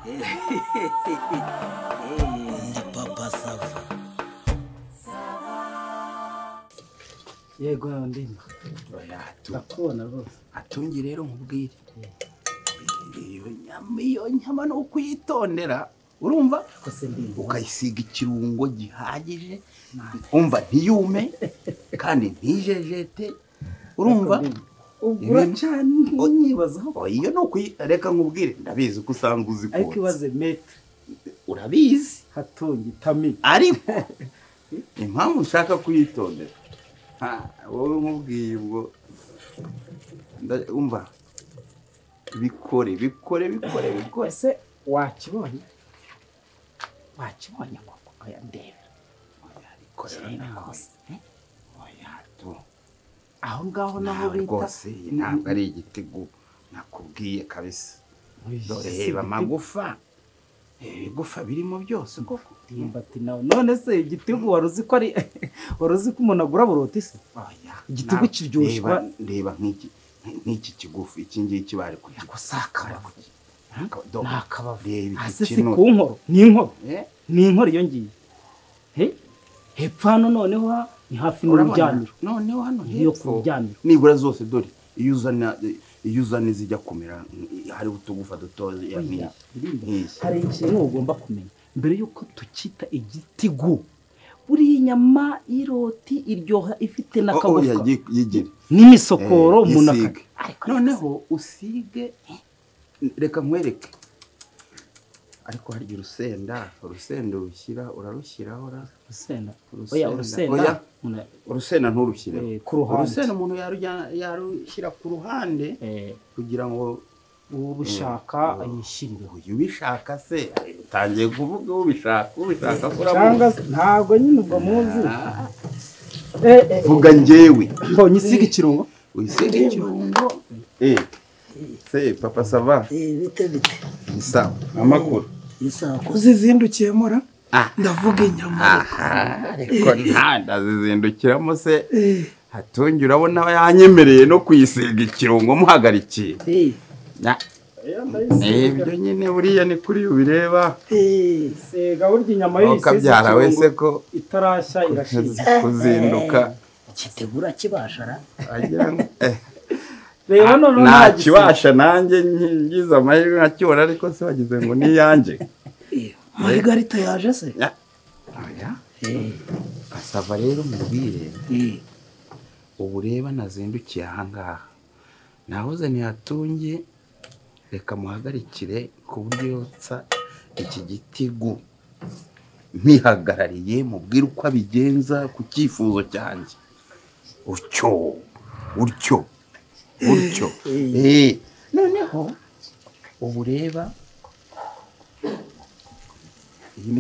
Ndi papa Sava. Yego ndimba. Oya Ndakubona rwose. Atungi rero nkubwire. Iyo nyama no kuyitondera. Urumva? Kose ndimba. Ukayisiga ikirungo gihagije. Umva ntiyume kandi ntijejete. Urumva? Ugura cyane unyibazaho. Iyo no reka nkubwire ndabizi ko usanga uzi ko. Ariko ibaze metre. Urabizi Hatungi tami. ariko impamvu ushaka kuyitondera wowe nkubwiye ubwo umva bikore Se wakibonye koko aya ndebe aho ngaho naho bita rwose ntabwo ari igitego nakubwiye kabisa dore reba amagufa ibigufa birimo byose koko ndimbati nawe none se igitego waruzi ko ari waruzi ko umuntu agura buroti se igitego kiryoshwa ndeba nk'iki kigufi iki ngiki bari kugira gusaka nakaba reba iki kintu ku nkoro ni inkoro iyo ngiye hepfo hano noneho ni hafi n'urubyamiro noneho hano iyo ku rubyamiro nibura zose dore iyo uzana zijya kumera hari utugufa dutoya hari ikintu ugomba kumenya mbere yuko tukita igitigu buri nyama y'iroti iryoha ifite n'akagufa n'imisokoro umuntu noneho usige reka nkwereke ariko harya urusenda urarushyiraho urusenda nturushyire urusenda umuntu yarushyira ku ruhande kugira ngo ubishaka ayishirireho ubishaka se utangiye kuvuga ubishaka cyangwa ntabwo nyine ubwo muzi vuga njyewe mbonye isiga ikirungo uyisiga ikirungo se papa Sava bite ni sawa amakuru isaha kuzizindukiye mora ndavuga inyama ariko ndazizindukiramo se Hatungi urabona yanyemereye no kuyisiga ikirungo muhagarikiye ibyo nyine buriya ni kuri ubireba sega burya inyama y'isiga wese ko itarashya irashize kuzinduka kitegura kibashara reba none nta kibasha nanjye ngize amahirwe nakibona ariko se wagize ngo ni yanjye Margarita yaje se Sava rero mubwire ubu reba nazindukiye ahangaha nahoze ni Hatungi reka muhagarikire ku buryo yotsa iki gitigu mpihagarariye mubwire uko abigenza ku cyifuzo cyanjye utyo noneho ubu reba iyi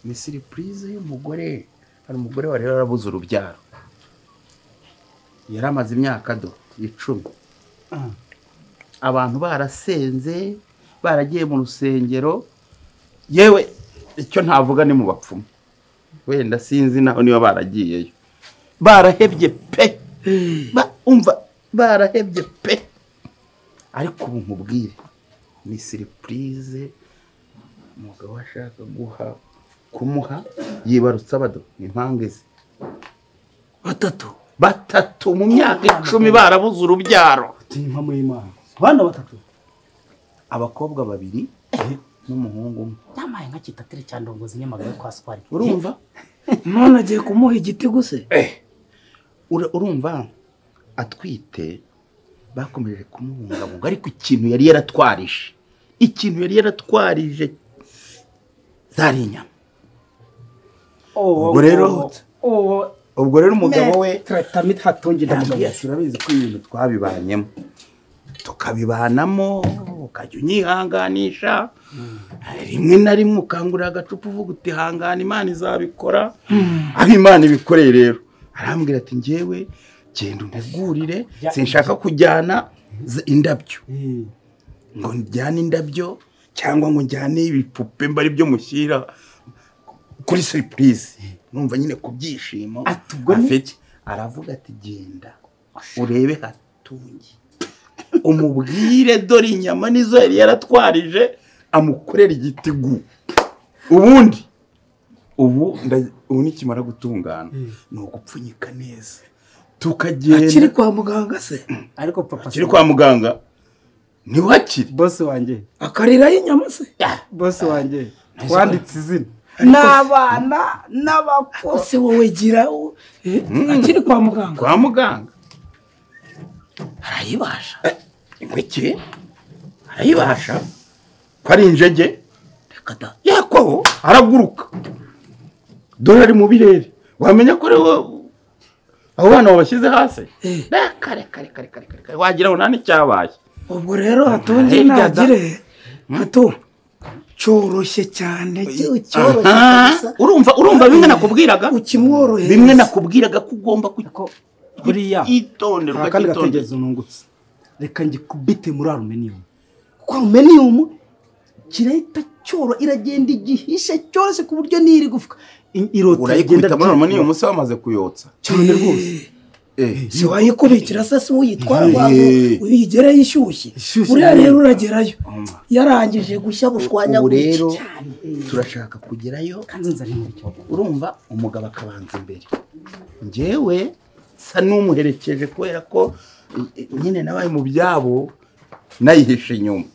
ni surprise y'umugore hari umugore wari yarabuze urubyaro yari amaze imyaka 10 abantu barasenze baragiye mu rusengero yewe icyo ntavuga ni mu bapfumu wenda sinzi naho niba baragiyeyo barahebye pe barahebye pe ariko ubu nkubwire ni surprise umugabo ashaka kumuha yibarutsa impanga ze batatu mu myaka 10 barabuze urubyaro impamo y'Imana bana batatu abakobwa 2 n'umuhungu umwe yamaye nka kitatire cyandongozi nyamagaye kwa Swari urumva none agiye kumuha igitigu se urumva atwite bakomeje kumuhungabunga ariko ikintu yari yaratwarije zari inyama ubwo rero umugabo we tratamit Hatungi ndamugabo turabizi ko ibintu twabibanyemo tukabibanamo ukajya unyihanganisha rimwe na rimwe ukangurira agacupa uvuga uti hangana Imana izabikora aho Imana ibikoreye rero arambwira ati njyewe genda untegurire sinshaka kujyana indabyo ngo njyane indabyo cyangwa ngo njyane ibipupe mbari byo mushyira kuri surprise numva nyine kubyishimo afite aravuga ati genda urebe Hatungi umubwire dore inyama nizo yari yaratwarije amukorera igitigu ubu nikimara gutungana ni ugupfunyika neza tukagenda akiri kwa muganga se ariko papa akiri kwa muganga ni wakiri boss wanjye akarira y'inyama se boss wanjye wanditse izina n'abana n'abakose wowe gira akiri kwa muganga arayibasha ingwiki arayibasha ko ari injege reka da yako araguruka dore ari mu birere wamenya ko rewo abo bana babashyize hasi kare wagira ngo nta n'icyabaye ubwo rero hatonje nagire hato cyoroshye cyane cyoroshye kabisa urumva bimwe nakubwiraga ukimworoheye bimwe nakubwiraga ko ugomba buriya itonderwa kandi gategeza unungutse reka ngikubite muri aluminium kwa aluminium kirahita cyoro iragenda igihishe cyoroshye ku buryo niri gufuka irota igenda muri aluminium se wamaze kuyotsa cyane rwose si wayikubikira se si uyitwara uyigere yishyushye uriya rero uragerayo yarangije gushya bushwanya rero turashaka kugerayo kandi nzari muri cyo urumva umugabo akabanza imbere njyewe sa n'umuherekeje kubera ko nyine nabaye mu byabo nayihishe inyuma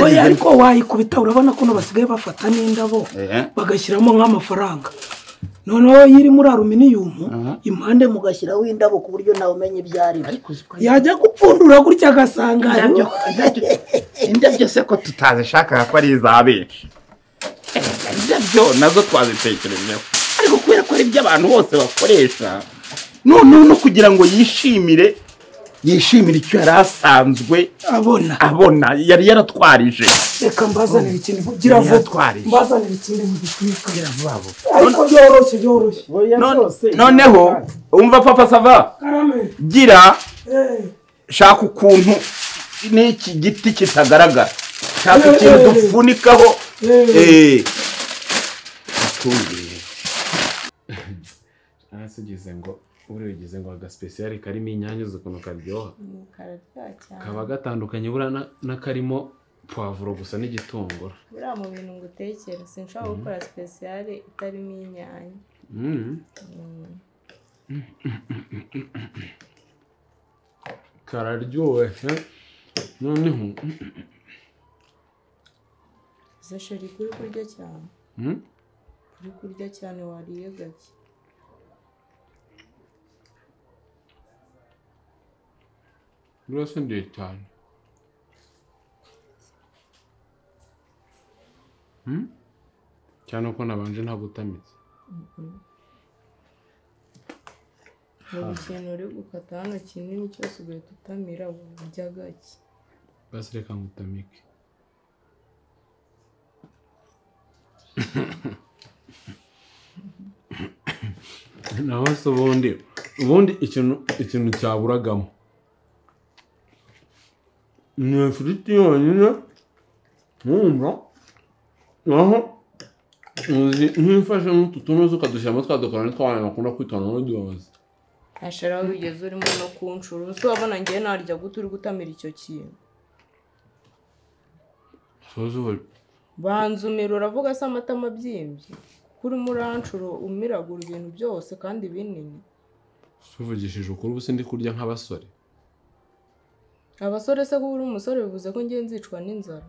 oya ariko wayikubita urabona ko basigaye bafata n'indabo bagashyiramo nk'amafaranga noneho yiri muri aluminium impande mugashyiraho indabo ku buryo nawe umenye ibyari yajya gupfundura gutya agasanga indabyo se ko tutazishaka ko ari iza benshi indabyo nazo twazitekerejeho ariko kubera ko ari iby'abantu bose bakoresha no kugira ngo yishimire icyo yari asanzwe abona yari yaratwarije reka mbazanira ikindi gira vuba mbazanira ikindi mu gitwika gira vuba ariko byoroshye noneho umva papa sava gira shaka ukuntu n'iki giti kitagaragara shaka ikintu dufunikaho atungire nasigize ngo urigize ngo agaspecial karimo inyanya ukuntu karyoha kaba gatandukanye bura n'akarimo poivro gusa n'igitunguru bura mu bintu ngutekera sinshaka gukora special itarimo inyanya kararyohe noneho zashari kuri kurya cyane kuri kurya cyane wariye gake Burası değil tane. Cyane ko nabanje nta gutamitse. Ikintu uri gukata hano kinini cyose ugahita utamira burya gake. Basi reka ngutamike. Naho se ubundi ikintu cyaburagamo ni ifiriti yonyine numva naho nkifashe n'utu tunoze ukadushyiramo twa dukorane tw'abantu bakunda kwitana n'uduhoze ashara wigeze urimo no kunshura ubu wabona ngiye narya gute uri gutamira icyo kintu banza umira uravuga se amatama abyimbye kuri muranshuro umiragura ibintu byose kandi binini suvugishije ukuri ubu sindi kurya nk'abasore abasore se kuba uri umusore bivuze ko ngiye nzicwa n'inzara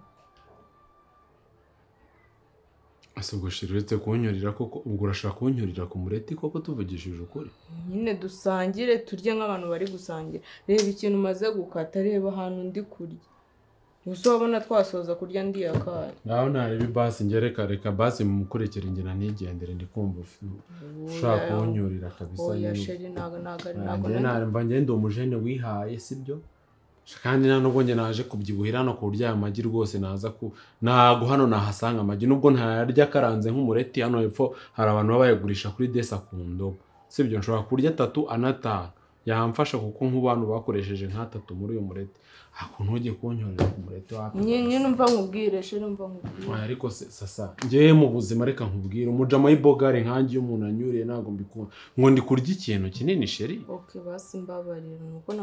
asubwo uretse kunyurira koko ubwo urashaka kunyurira ku mureti koko tuvugishije ukuri nyine dusangire turye nk'abantu bari gusangira reba ikintu umaze gukata reba ahantu ndi kurya gusa wabona twasoza kurya ndi yakari naho nareba basi reka basi mukurekere ngena ntigendere ndi kumva ushaka kunyurira kabisa oya sheri ntago mba ngende umujene wihaye sibyo kandi nubwo nge naje kubyibuhira no ku buryo aya magi rwose ntago hano nahasanga amagi nubwo ntayarya akaranze nk'umureti hano hepfo hari abantu baba bayagurisha kuri desa ku ndobo sibyo nshobora kurya 3 anataha yamfasha kuko nk'abantu bakoresheje nka3 muri uyu mureti akuntu ugiye kunyorera ku mureti wapi nyine numva nkubwire sheri numva nkubwire ariko sasa ngiye mu buzima reka nkubwire umujama y'ibogare nkangiye umuntu anyuriye nago mbikunda ngo ndi kurya ikintu kinini sheri okay basi mbabarira nuko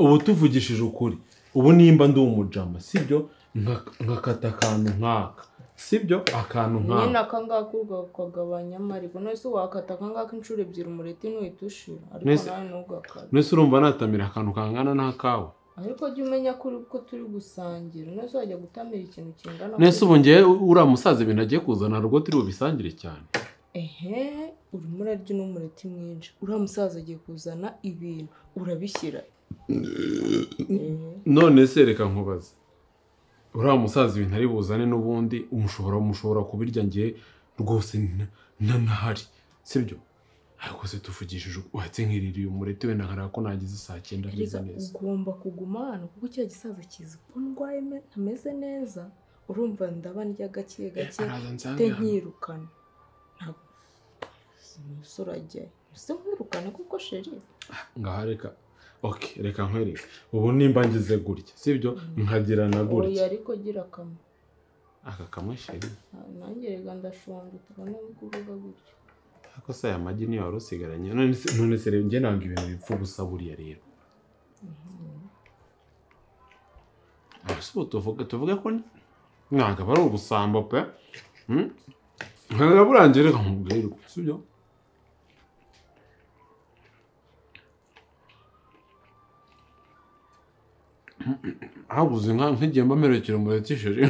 ubu tuvugishije ukuri ubu nimba ndi umujama sibyo nkakata akantu nk'aka sibyo akantu nk'aka nyine akangaka ukagabanyamo ariko nese wakata akangaka inshuro ebyiri umureti ntuhita ushira ariko nawe ntugakate nese urumva natamira akantu kangana n'akawe ariko jya umenya ko turi gusangira nese wajya gutamira ikintu kingana nese ubu ngewe uriya musaza ibintu agiye kuzana rwo turi bubisangire cyane urimo urarya n'umureti mwinshi uriya musaza agiye kuzana ibintu urabishyira none se reka nkubaze uriya musaza ibintu ari buzane n'ubundi mushobora kubirya ngiye rwose ntanahari sibyo ariko se tuvugishije uhetse nkiririye umureti wenda nkareba ko nagize saa 9 meze neza ugomba kuguma hano kuko icyo gisaza kizi ko ndwaye ntameze neza urumva ndaba ndya gake te nkirukana ntabwo umusore ajyayo ese nkwirukana kuko sheri ngaha reka nkwereke ubu nimba ngize gutya sibyo nkagira na gutya oya ariko gira kamwe aka kamwe sheri nanjye rega ndashonga utabona kuvuga gutya ariko se aya magi niyo wari usigaranye none se rero njye nanga ibintu bipfa gusa buriya rero ariko tuvuge ko ntabwo ari ubusambo pe ntabwo burangiye reka nkubwire sibyo habuze nk'igihe mba merekera umureti sheri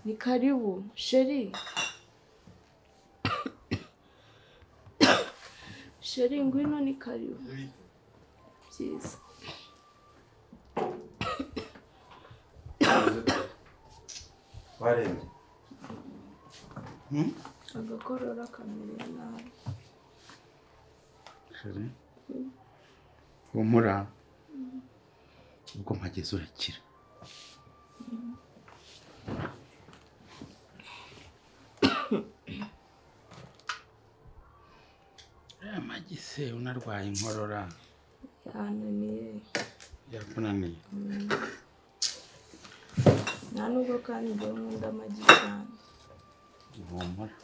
ni karibu sheri sheri ngwino ni karibu byiza warembye agakorora kamereye nabi sheri humura ubwo mpageze urakira amagi se unarwaye inkorora yananiye yakunaniye nta nubwo kandi njyewe nkunda amagi cyane humura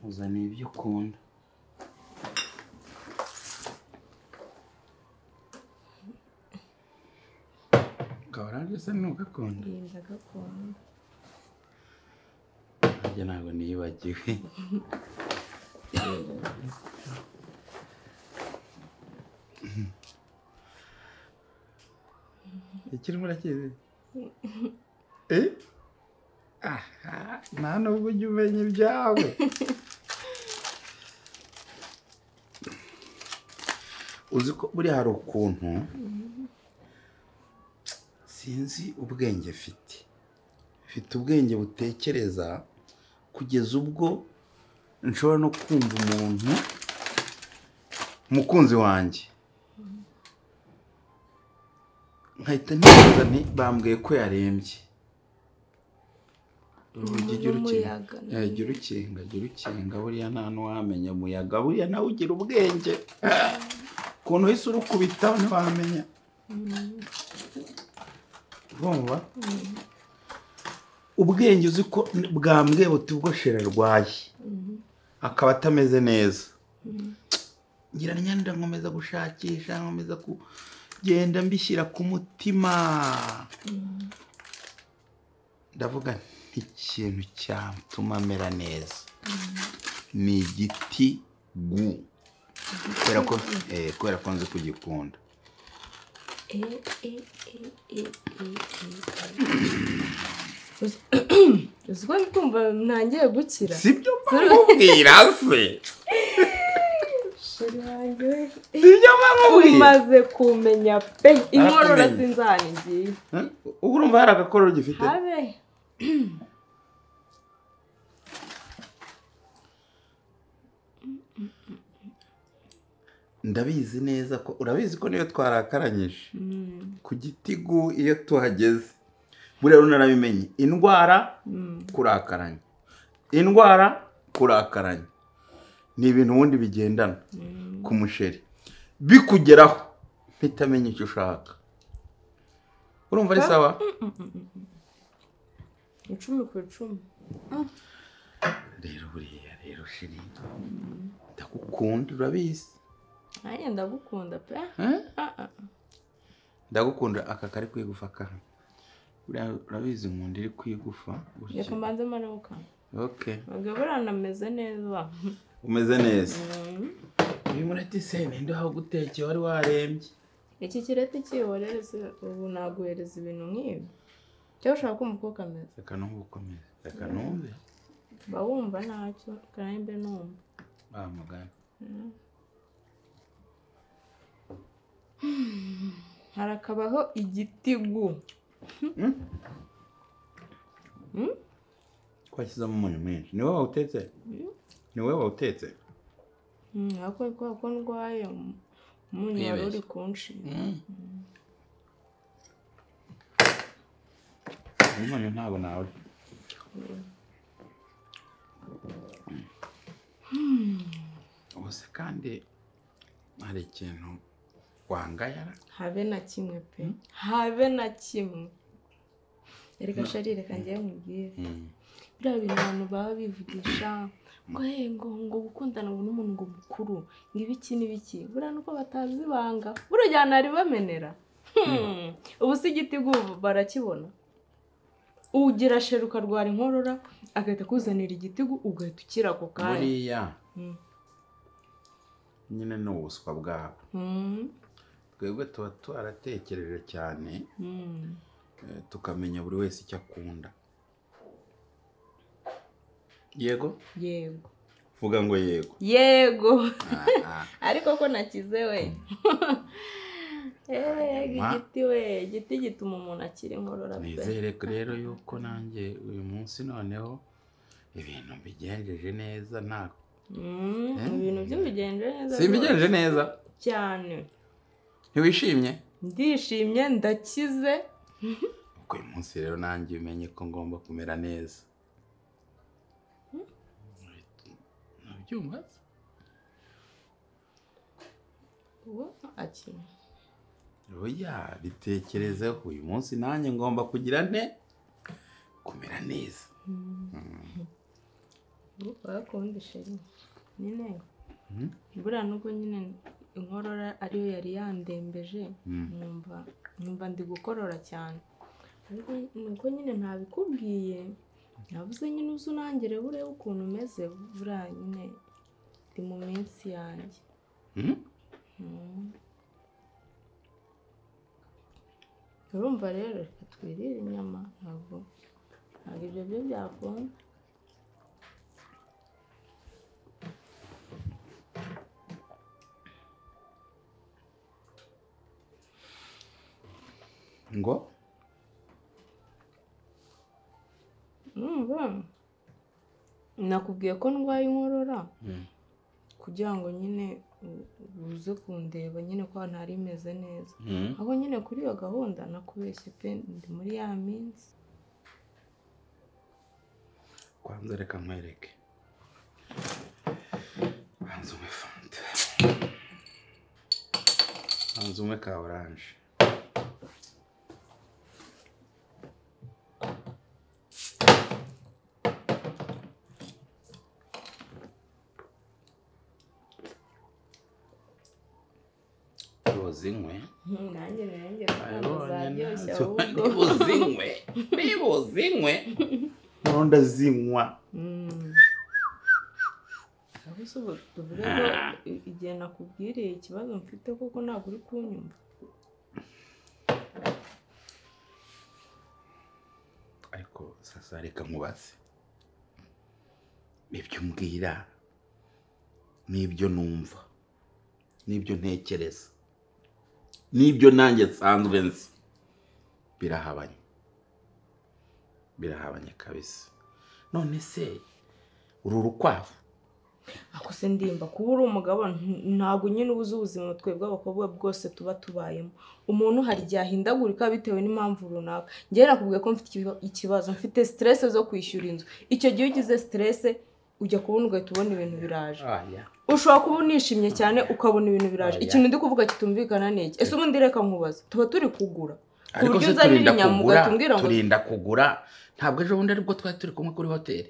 uzaniye ibyo ukunda kawaranje se ntugakunda ndagakunda nanjye ntabwo niyibagiwe ikiri murakizi aha nta nubwo ujya umenya ibyawe uzi ko buriya hari ukuntu sinzi ubwenge mfite ubwenge butekereza kugeza ubwo nshobora no kumva umuntu umukunzi wanjye nkahita ntibaza nti bambwiye ko yarembye ujya urukinga buriya nta n'uwamenya umuyaga buriya nawe ugira ubwenge ukuntu uhise urukubita ntiwamenya urumva ubwenge uzi ko bwambwiye buti ubwo sheri arwaye akaba atameze neza ngira nyanda nkomeza gushakisha nkomeza kugenda mbishyira ku mutima ndavuga ikintu cyatuma amera neza ni igiti gu kubera ko nzi kugikunda uzi ko ndikumva ntangiye gukira sibyo bamubwira se sibyo bamubwira umaze kumenya pe inkorora sinzana ngiye ubu urumva hari agakororo gifite habe ndabizi neza ko urabizi ko niyo twarakaranyije ku gitigu iyo tuhageze buriya runarabimenye indwara kurakaranya ni ibintu ubundi bigendana ku musheri bikugeraho hita amenya icyo ushaka urumva ari sawa 10/10 rero buriya rero shiri ndagukunda urabizi nanjye ndagukunda pe ndagukunda aka kari kwigufa kaha urabizi nkunda iri kwigufa reka mbanze manuka okay buriya nameze neza umeze neza uyu mureti se ninde aho gutekeye wari warembye iki kireti kiyoreze ubu naguhereza ibintu nk'ibi cyangwa ushaka kumva uko kameze reka numve ukomeze reka numve ba wumva ntacyo kandi mbe numva mugana harakabaho igitigu twashyizemo umunyu mwinshi ni wowe wawutetse ni wowe wawutetse ariko ko ndwaye umunyu wari uri kunshinga umunyu ntabwo nawe ubuse kandi hari ikintu wangayara habe na kimwe pe habe na kimwe reka shari reka ngiye nkubwire biriya bintu abantu baba bivugisha ngo gukundana n'umuntu ngo mukuru ngo ibiki n'ibiki buriya nuko batazi ibanga burya naribamenera ubu si igitigu barakibona ugira sheri ukarwara inkorora agahita akuzanira igitigu ugahita ukira ako kanya buriya nyine ni ubuswa bwabo twebwe tuba twaratekereje cyane tukamenya buri wese icyo akunda yego yego vuga ngo yego yego ariko ko nakize we igiti we igiti gituma umuntu akira inkorora nizere rero yuko nanjye uyu munsi noneho ibintu mbigenjeje neza nta ibintu by'ubigenje neza simbigenje neza cyane ntiwishimye ndishimye ndakize ubwo uyu munsi rero nanjye umenye ko ngomba kumera neza nabyumva uwo akina oya bitekerezeho uyu munsi nanjye ngomba kugira nte kumera neza bakunda sheri nyine buriya nubwo nyine inkorora ariyo yari yandembeje numva ndi gukorora cyane ariko nuko nyine ntabikubwiye navuze nyine uzi unangire urebe ukuntu umeze buriya nyine ndi mu minsi yanjye urumva rero reka twirire inyama ntabwo ibyo byo byakunda ngo nakubwiye ko ndwaye inkorora kugira ngo nyine uze kundeba nyine ko ntari imeze neza aho nyine kuri iyo gahunda nakubeshye pe ndi muri ya minsi kwanza reka nkwereke banza umwe fanta banza umwe ka oranje zinywe nanjye nibuzinywe nonda zinywa ahubwo ubu tuvuge ko igihe nakubwiriye ikibazo mfite kuko ntabwo uri kunyumva ariko sasa reka nkubaze ibyo mbwira n'ibyo numva n'ibyo ntekereza n'ibyo nanjye nsanzwe nzi birahabanye kabisa none se uru rukwavu ako se ndimba kuba uri umugabo ntabwo nyine ubuze ubuzima twebwe abakobwa bwose tuba tubayemo umuntu hari igihe ahindagurika bitewe n'impamvu runaka njyewe nakubwiye ko mfite ikibazo mfite stress zo kwishyura inzu icyo gihe ugize stress ujya kubona ugahita ubona ibintu biraje ushobora kuba unishimye cyane ukabona ibintu biraje ikintu ndi kuvuga kitumvikana n'iki ese ubundi reka nkubaza tuba turi kugura ku buryo uzanira inyama ugatubwira ngo turinda kugura ntabwo ejo bundi aribwo twari turi kumwe kuri hoteli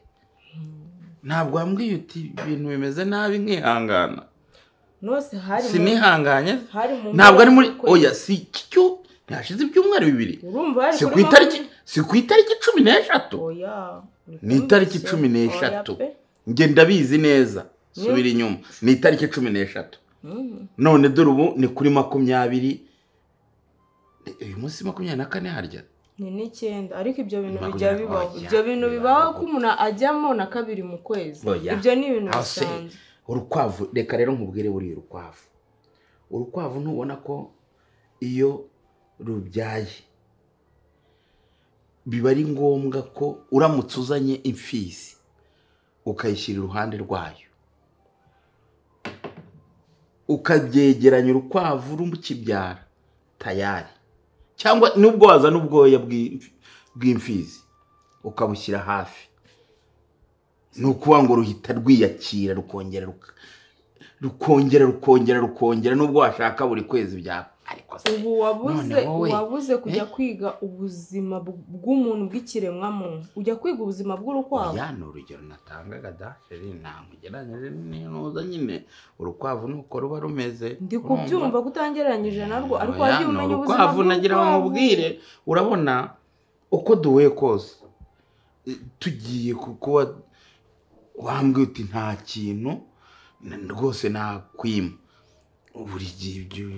ntabwo wambwiye uti ibintu bimeze nabi nkihangana nose hari sinihanganye ntabwo ari muri oya si cyo ntihashize ibyumweru 2 si ku itariki 13 oya ni itariki 13 nge ndabizi neza subira inyuma ni itariki 13 none dore ubu ni kuri 20 uyu munsi 24 harya ni 9 ariko ibyo bintu bijya bibaho ibyo bintu bibaho ko umuntu ajyamo na 2 mu kwezi ibyo ni ibintu bisanzwe urukwavu reka rero nkubwire buri urukwavu ntubona ko iyo rubyaye biba ari ngombwa ko uramutse uzanye imfizi ukayishyira iruhande rwayo ukabyegeranya urukwavu rukibyara tayari cyangwa nubwo wazana ubwoya bw'imfizi ukabushyira hafi ni ukuvuga ngo ruhita rwiyakira rukongera nubwo washaka buri kwezi byaba ariko ubu wabuze kujya kwiga ubuzima bw'umuntu bw'ikiremwa muntu ujya kwiga ubuzima bw'urukwavu ya ni urugero natangaga da sheri ntamugeranyije n'inoza nyine urukwavu nuko ruba rumeze ndi kubyumva kutangeranyije narwo ariko wagiye umenya ubuzima urukwavu nagira ngo mubwire urabona uko duhuye kose tugiye kuba wambwiye uti nta kintu rwose nakwima buri gihe ibyo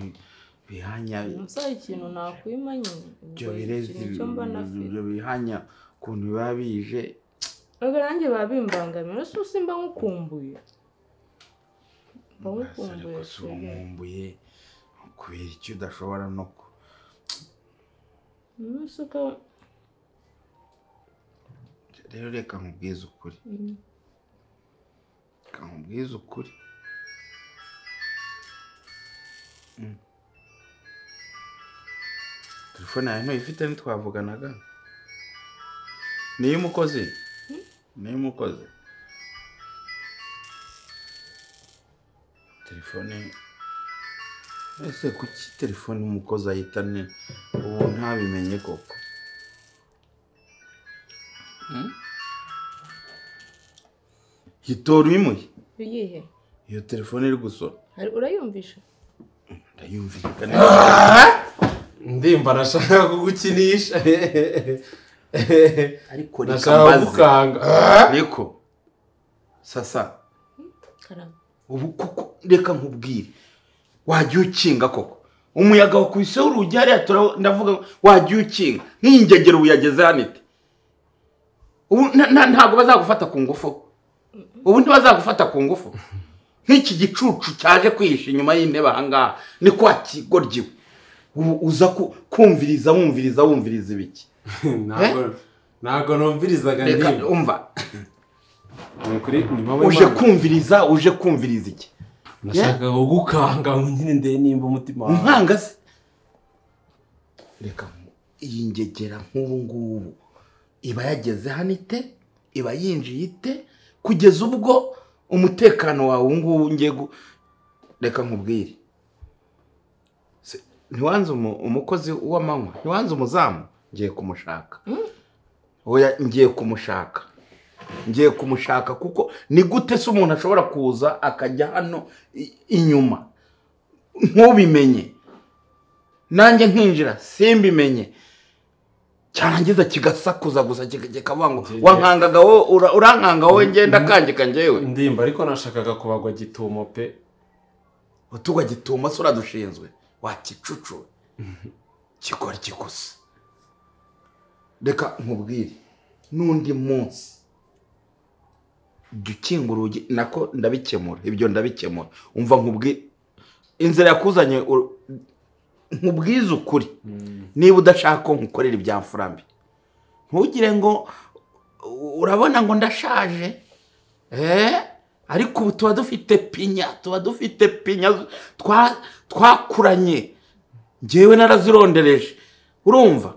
bihanya umusore ikintu nakwima nyine ibyo birezi ibyo bihanya ukuntu biba bije rero nanjye babimbangamira ese usimba nkukumbuye nkumbuye kubera icyo udashobora no rero reka nkubwize ukuri telefone yawe ntuyifite ntitwavuganaga niyo umukozi telefone ese kuki telefone umukozi ayitane ubu ntabimenye koko hitora uyimuye uyihe iyo telefone iri gusora urayumvisha ndayumvikana ndimba nashaka kugukinisha ariko nashaka gukanga ariko sasa ubu kuko reka nkubwire wajya ukinga koko umuyaga wakubise urugi hariya ndavuga wajya ukinga nk'ingegero uyageze hano ite ubu ntabwo bazagufata ku ngufu ubu ntibazagufata ku ngufu nk'iki gicucu cyaje kwihisha inyuma y'intebe ahangaha ni kwa kigoryiwe uza kumviriza wumviriza ibiki ntabwo numvirizaga reka umva uje kumviriza iki nashaka kugukanga nyine ndeye nimba umutima wawe nkanga se reka iyi ngegera nk'ubu ngubu iba yageze hano ite iba yinjiye ite kugeza ubwo umutekano wawe ngubu ngiye reka nkubwire ntiwanze umukozi w'amanywa ntiwanze umuzamu ngiye kumushaka oya ngiye kumushaka kuko ni gute se umuntu ashobora kuza akajya hano inyuma ntubimenye nanjye nkinjira simbimenye cyarangiza kigasakuza gusa kikavuga ngo wankangaga wowe urankanga wowe ngenda kangika njyewe ndimba ariko nashakaga kubagwa gitumo pe utugwa gitumo se uradushinzwe wakicucu kikora kigusa reka nkubwire n'undi munsi jya ukinga urugi nako ndabikemura ibyo ndabikemura umva nkubwire inzira yakuzanye nkubwize ukuri niba udashaka ko nkukorera ibya mfurambi ntugire ngo urabona ngo ndashaje ariko ubu tuba dufite pinya twakuranye njyewe narazirondereje urumva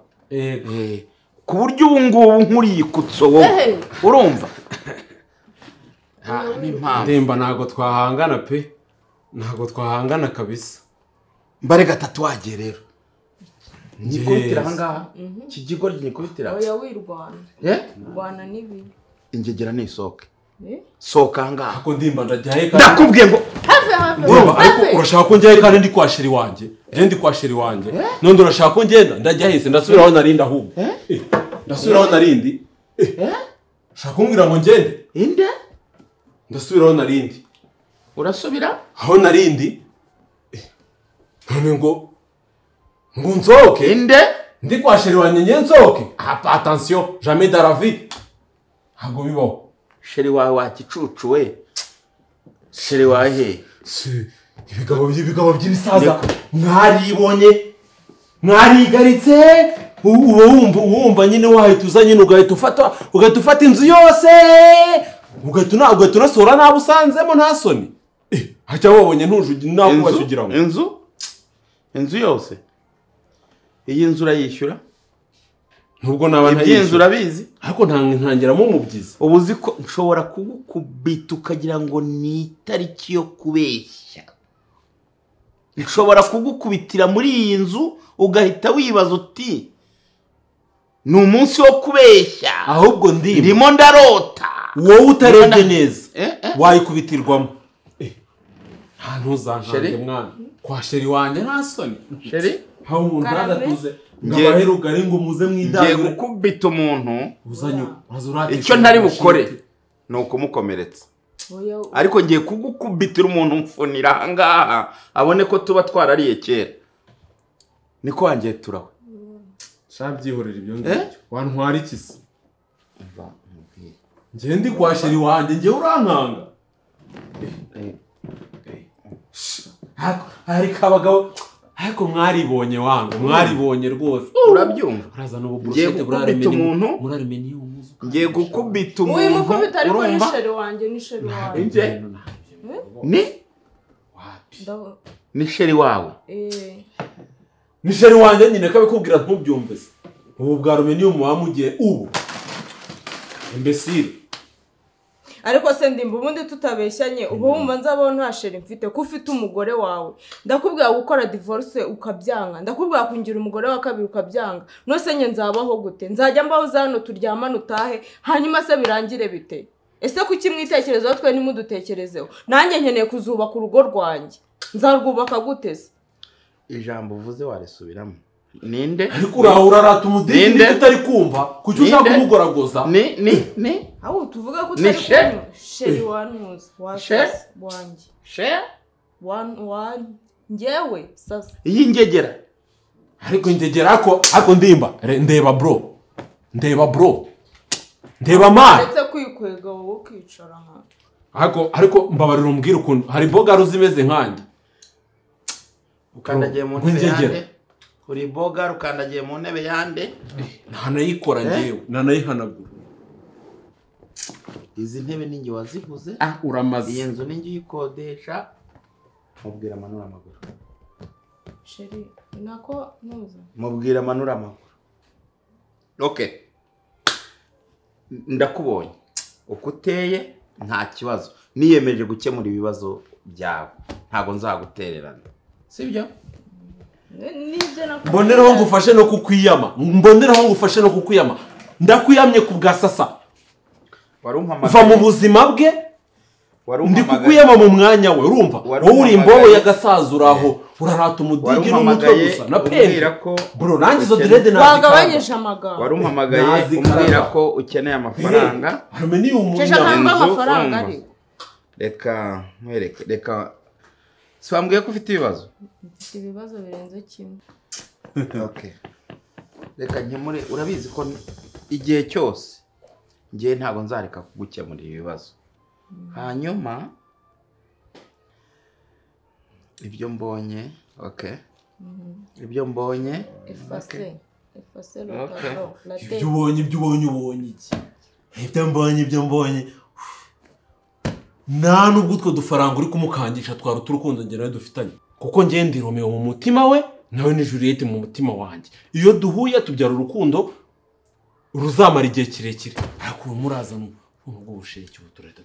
ku buryo ubu ngubu nkuriye ikutso wowe urumva ndemba ntago twahangana pe ntago twahangana kabisa mbare gatatu wagiye rero nyikubitira ahangaha iki gigo nyikubitira oya wirwana rwana n'ibi ingegera nisoke soka ahangaha ako ndimba ndajyaye kandi ndakubwiye ngo ndimba ariko urashaka ko njyaye kandi ndi kwa sheri wanjye je ndi kwa sheri wanjye none urashaka ko ngenda ndajyaye ndasubiraho narinda ahubwo ndasubiraho narindi shaka kumbwira ngo ngende inde ndasubiraho narindi urasubira aho narindi none ngo nsoke inde ndi kwa sheri wanjye nge nsoke attention jamais dans la vie ntabwo bibaho sheri wawe wakicucu we sheri wawe he ibigabo by'ibisaza mwarigaritse uba wumva nyine wahita uza nyine ugahita ufata inzu yose ugahita unasora nabo usanzemo nta soni hacya wabonye ntakubashye ugira ngo inzu yose iyi nzu urayishyura nubwo naba iby'inzu urabizi ariko ntangiramo umubyizi ubu uzi ko nshobora kugukubita ukagira ngo ni itariki yo kubeshya nshobora kugukubitira muri iyi nzu ugahita wibaza uti ni umunsi wo kubeshya ahubwo ndimo ndarota wowe utarebye neza wayikubitirwamo nta ntuzankange mwana kwa sheri wanjye nta soni sheri aho umuntu adatuze ngabahe rugari ngo muze mwidagure ngiye gukubita umuntu uzanyura icyo ntari bukore ni ukumukomeretsa ariko ngiye kugukubitira umuntu mfunira ahangaha abone ko tuba twarariye kera niko wangiye turawe shabyihorera ibyo ngibyo wantwara iki se ngiye ndi kwa sheri wanjye ngiye urankanga ariko abagabo ariko mwaribonye wangu mwaribonye rwose urabyumva urazana ubu ngiye gukubita umuntu ngiye gukubita umuntu uyu mukubita ariko ni sheri wanjye ni sheri wawe ni sheri wawe ni sheri wanjye nyine kabikubwira ntubyumve se ubu bwa aluminium wamugiye ubu imbesire ariko se ndimba ubundi tutabeshyanye ubu wumva nzabona nta sheri mfite ko ufite umugore wawe ndakubwira gukora divorce ukabyanga ndakubwira kungira umugore wa kabiri ukabyanga nose nye nzabaho gute nzajya mbaho hano turyamane utahe hanyuma se birangire bite ese kuki mwitekerezo twe nimudutekerezeho nanjye nkeneye kuzubaka urugo rwanjye nzarwubaka gute se ijambo uvuze warisubiramo ninde ariko urarata umudini tutari kumva kuki ushaka kumugoragoza ni aho tuvuga ko utari kumva sheri wanuza wanjye ngewe sasa iyi ngegera ariko ingegera ako ndimba ndeba bro ndeba mara ndetse kwikwega wowe ukicara nka ariko mbabarira umbwira ukuntu hari boga zimeze nkanjye ukandagiye mu ntebe yande uri boga ukandagiye mu ntebe yande ntanayikora ngewe nanayihanagura izi ntebe ninjye wazivuze uramaze iyi nzu ninjye uyikodesha mubwira amanura amaguru sheri nako ntuza mubwira amanura amaguru okay ndakubonye uko uteye nta kibazo niyemeje gukemura ibibazo byawe ntago nzagutererana sibyo mboneraho ngufashe no kukwiyama ndakwiyamye ku bwa sasa uva mu buzima bwe ndi kukwiyama mu mwanya we urumva wowe uri imbobo y'agasaza uraho urarata umudigi n'umutwe gusa na pende bro nanjye izo direde wagabanyije amagambo wari umpamagaye umbwira ko ukeneye amafaranga amafaranga ari reka nkwereke swambwiye ko ufite ibibazo mfite ibibazo birenze kimwe okay reka nkemure urabizi ko igihe cyose ngiye ntago nzareka kugukemurira ibibazo hanyuma ibyo mbonye okay ibyo mbonye efase ibyo ubonye iki ibyo mbonye nta nubwo utwo dufaranga uri kumukangisha twari urukundo njye nawe dufitanye kuko njye ndi Romeo mu mutima we nawe ni Juliette mu mutima wanjye iyo duhuye tubyara urukundo ruzamara igihe kirekire ariko ubu murazana ubwo busheke ubu turahita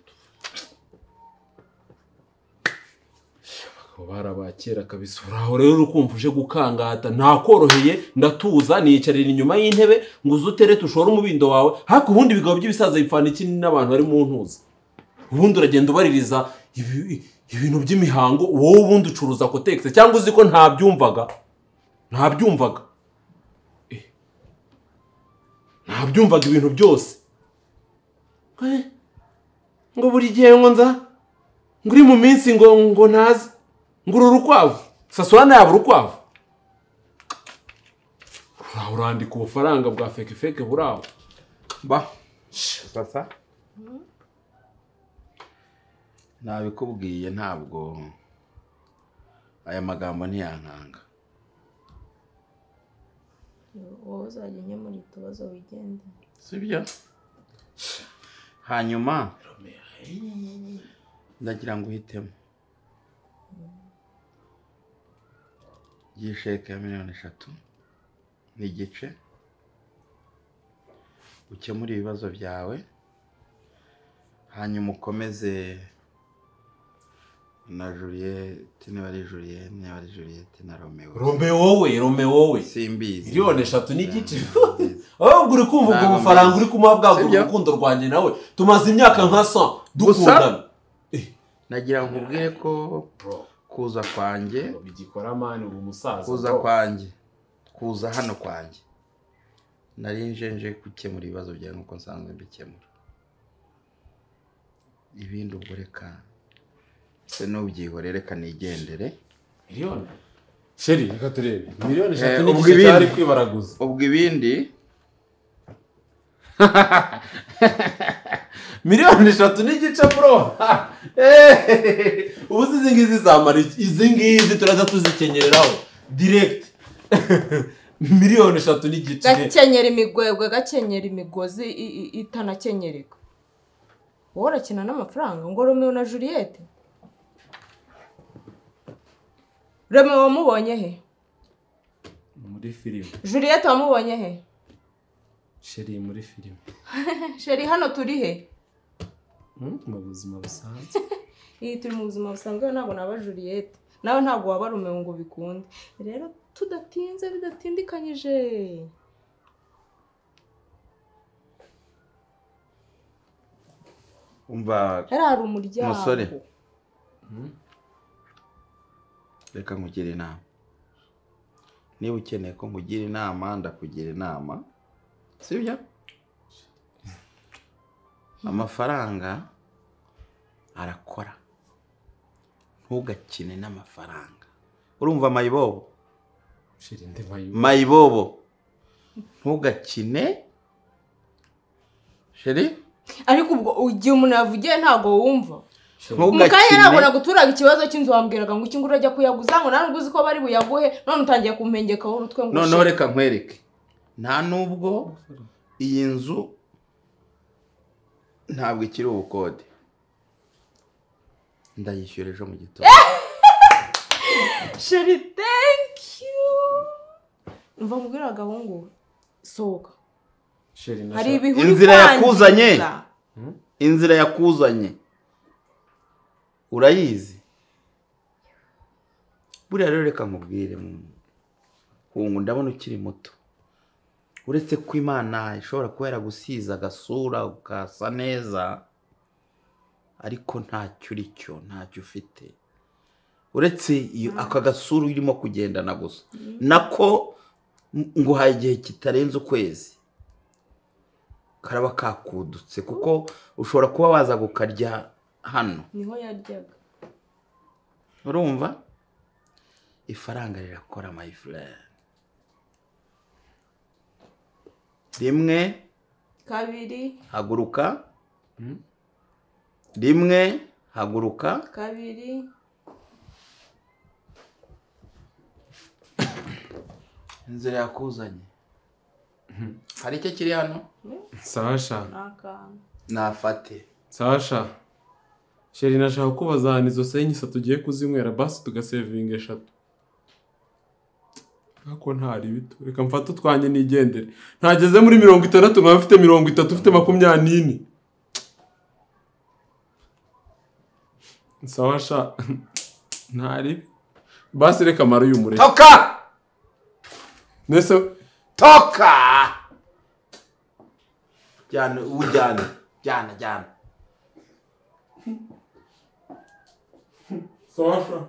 barabakera kabisa uraho rero urukumva uje gukangata ntakoroheye ndatuza niyicarira inyuma y'intebe ngo uzutere tushore umubindo wawe hako ubundi bigabo by'ibisaza bipfana iki n'abantu bari mu ntuza ubundi uragenda ubaririza ibintu by'imihango wowe ubundi ucuruza kotegisi cyangwa uzi ko ntabyumvaga ibintu byose ngo buri gihe ngo nza ngo uri mu minsi ngo ntazi ngo uru rukwavu sasura yaba urukwavu urandika ubufaranga bwa feke buraho ba sasa nabikubwiye ntabwo aya magambo ntiyankanga wowe uzajya unyemura utubazo wigende sibyo hanyuma ndagira ngo uhitemo y'isheke ya 3,000,000 n'igice ukemura ibibazo byawe hanyuma ukomeze na Juliette niba ari Juliette na Romeo wowe simbizi 3,000,000 n'igice ahubwo uri kumva ubwo bufaranga uri kumuha bwagura urukundo rwanjye nawe tumaze imyaka nka 100 dukundana nagira ngo ubwire ko kuza kwanjye bigikora mani uri umusaza kuza hano kwanjye nari nje gukemura ibibazo byawe nkuko nsanzwe mbikemura ibindi ubwo reka se n'ubyihore reka nigendere miliyoni sheri reka turebe 3,000,000 n'igice cyari kwibaraguza ubwo ibindi 3,000,000 n'igice bro ubu izi ngizi zamara izi ngizi turaza tuzikenyereraho direct 3,000,000 n'igice gakenyera imigwegwe gakenyera imigozi itanakenyereka wowe urakina n'amafaranga ngo Romeo na Juliette Romeo wamubonye he muri filime Juliette wamubonye he sheri muri filime sheri hano turi he mu buzima busanzwe iyi turi mu buzima busanzwe ntabwo naba Juliette nawe ntabwo waba Romeo ngo bikunde rero tudatinze bidatindikanyije umva hari umuryango musore reka nkugire inama niba ukeneye ko nkugira inama ndakugira inama sibyo amafaranga arakora ntugakine n'amafaranga urumva mayibobo sheri ndi mayibobo ntugakine sheri ariko ubwo ugiye umuntu yavugiye ntago wumva mukanya ntabwo naguturaga ikibazo cy'inzu wambwiraga ngo iki ngura ajya kuyaguza ngo ntabwo uzi ko bari buyaguhe none utangiye kumpengekaho urutwe ngo noneho reka nkwereke nta nubwo iyi nzu ntabwo ikiri ubukode ndayishyura ejo mu gitondo sheri thank you mva mubwira agahungu sohoka sheri na hari ibihuru inzira yakuzanye urayizi buriya rero reka nkubwire hungu ndabona ukiri muto uretse ko Imana ishobora kuba yaragusiza agasura ukasa neza ariko ntacyo uri cyo ntacyo ufite uretse aka gasura urimo kugendana gusa nako nguhaye igihe kitarenze ukwezi karaba kakudutse kuko ushobora kuba waza gukarya hano niho yaryaga urumva ifaranga rirakora my friend rimwe kabiri haguruka rimwe haguruka kabiri inzira yakuzanye hari icyo kiri hano Sasha nafate Sasha sheri nashaka kubaza hano izo senyisa tugiye kuzinywera basi tugasevinga 3 ako ntari bito reka mfata utwanye nigendere ntageze muri 60 nkaba mfite 30 ufite 24 Sasha ntari basi reka mara uyu mureke toka nese toka jyana ujyana jyana Sasha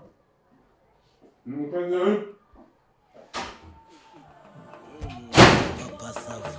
Papa Sava